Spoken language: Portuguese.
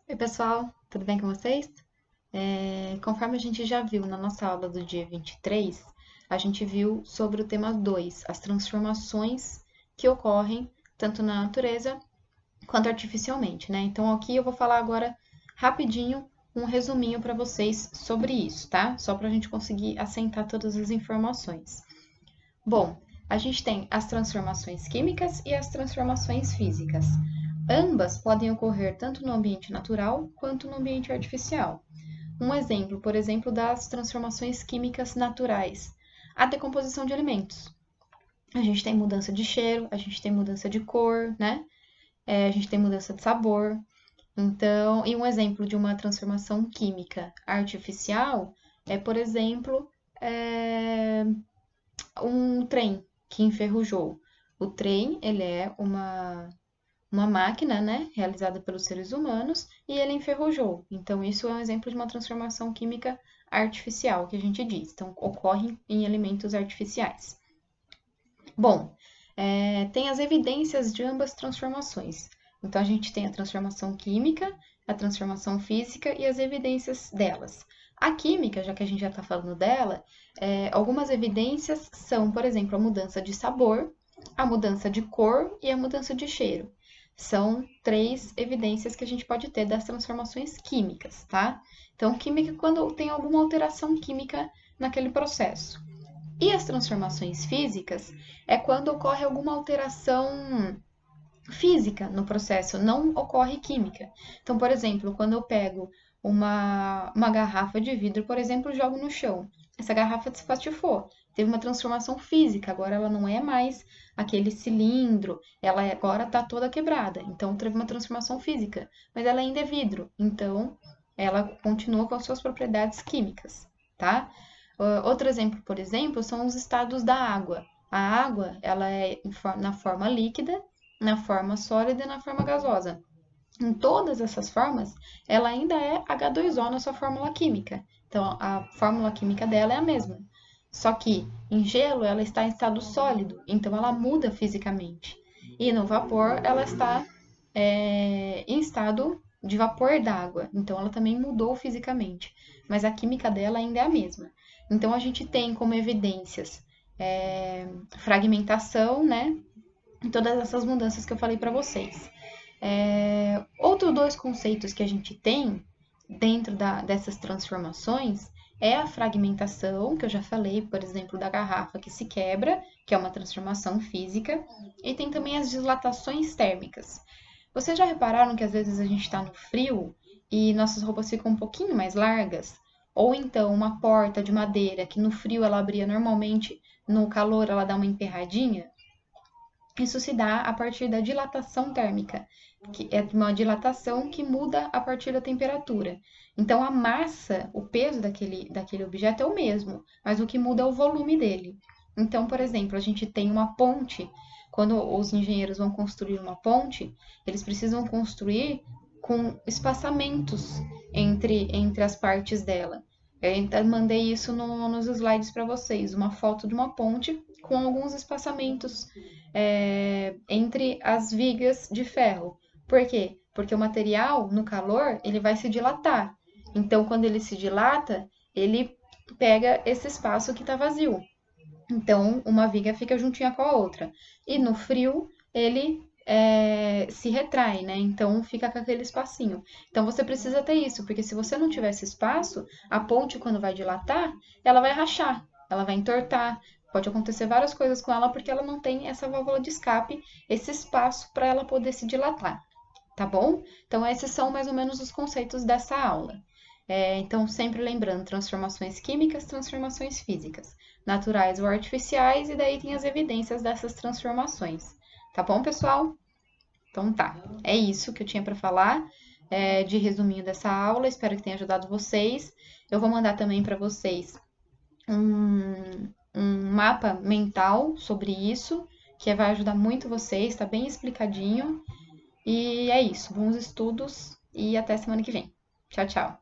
Oi, pessoal, tudo bem com vocês? Conforme a gente já viu na nossa aula do dia 23, a gente viu sobre o tema 2, as transformações que ocorrem tanto na natureza quanto artificialmente, né? Então, aqui eu vou falar agora rapidinho um resuminho para vocês sobre isso, tá? Só para a gente conseguir assentar todas as informações. Bom, a gente tem as transformações químicas e as transformações físicas. Ambas podem ocorrer tanto no ambiente natural quanto no ambiente artificial. Um exemplo, por exemplo, das transformações químicas naturais: a decomposição de alimentos. A gente tem mudança de cheiro, a gente tem mudança de cor, né? A gente tem mudança de sabor. Então, e um exemplo de uma transformação química artificial é, por exemplo, é, um trem que enferrujou. O trem, ele é uma máquina, né, realizada pelos seres humanos, e ele enferrujou. Então, isso é um exemplo de uma transformação química artificial, que a gente diz. Então, ocorre em elementos artificiais. Bom, tem as evidências de ambas transformações. Então, a gente tem a transformação química, a transformação física e as evidências delas. A química, já que a gente já está falando dela, algumas evidências são, por exemplo, a mudança de sabor, a mudança de cor e a mudança de cheiro. São três evidências que a gente pode ter das transformações químicas, tá? Então, química é quando tem alguma alteração química naquele processo. E as transformações físicas é quando ocorre alguma alteração física no processo, não ocorre química. Então, por exemplo, quando eu pego uma garrafa de vidro, por exemplo, e jogo no chão, essa garrafa se espatifou, teve uma transformação física, agora ela não é mais aquele cilindro, ela agora está toda quebrada, então teve uma transformação física, mas ela ainda é vidro, então ela continua com as suas propriedades químicas, tá? Outro exemplo, por exemplo, são os estados da água. A água, ela é na forma líquida, na forma sólida e na forma gasosa. Em todas essas formas, ela ainda é H2O na sua fórmula química. Então, a fórmula química dela é a mesma. Só que em gelo ela está em estado sólido, então ela muda fisicamente. E no vapor ela está em estado de vapor d'água, então ela também mudou fisicamente. Mas a química dela ainda é a mesma. Então a gente tem como evidências fragmentação, né? E todas essas mudanças que eu falei para vocês. Outros dois conceitos que a gente tem dentro dessas transformações é a fragmentação, que eu já falei, por exemplo, da garrafa que se quebra, que é uma transformação física, e tem também as dilatações térmicas. Vocês já repararam que às vezes a gente está no frio e nossas roupas ficam um pouquinho mais largas? Ou então uma porta de madeira que no frio ela abria normalmente, no calor ela dá uma emperradinha? Isso se dá a partir da dilatação térmica, que é uma dilatação que muda a partir da temperatura. Então, a massa, o peso daquele objeto é o mesmo, mas o que muda é o volume dele. Então, por exemplo, a gente tem uma ponte. Quando os engenheiros vão construir uma ponte, eles precisam construir com espaçamentos entre as partes dela. Eu mandei isso nos slides para vocês, uma foto de uma ponte com alguns espaçamentos entre as vigas de ferro. Por quê? Porque o material, no calor, ele vai se dilatar. Então, quando ele se dilata, ele pega esse espaço que está vazio. Então, uma viga fica juntinha com a outra. E no frio, ele se retrai, né? Então, fica com aquele espacinho. Então, você precisa ter isso, porque se você não tiver esse espaço, a ponte, quando vai dilatar, ela vai rachar, ela vai entortar. Pode acontecer várias coisas com ela, porque ela não tem essa válvula de escape, esse espaço para ela poder se dilatar, tá bom? Então, esses são mais ou menos os conceitos dessa aula. Então, sempre lembrando, transformações químicas, transformações físicas, naturais ou artificiais, e daí tem as evidências dessas transformações. Tá bom, pessoal? Então tá, é isso que eu tinha para falar de resuminho dessa aula. Espero que tenha ajudado vocês. Eu vou mandar também para vocês um mapa mental sobre isso, que vai ajudar muito vocês, tá bem explicadinho. E é isso, bons estudos e até semana que vem. Tchau, tchau.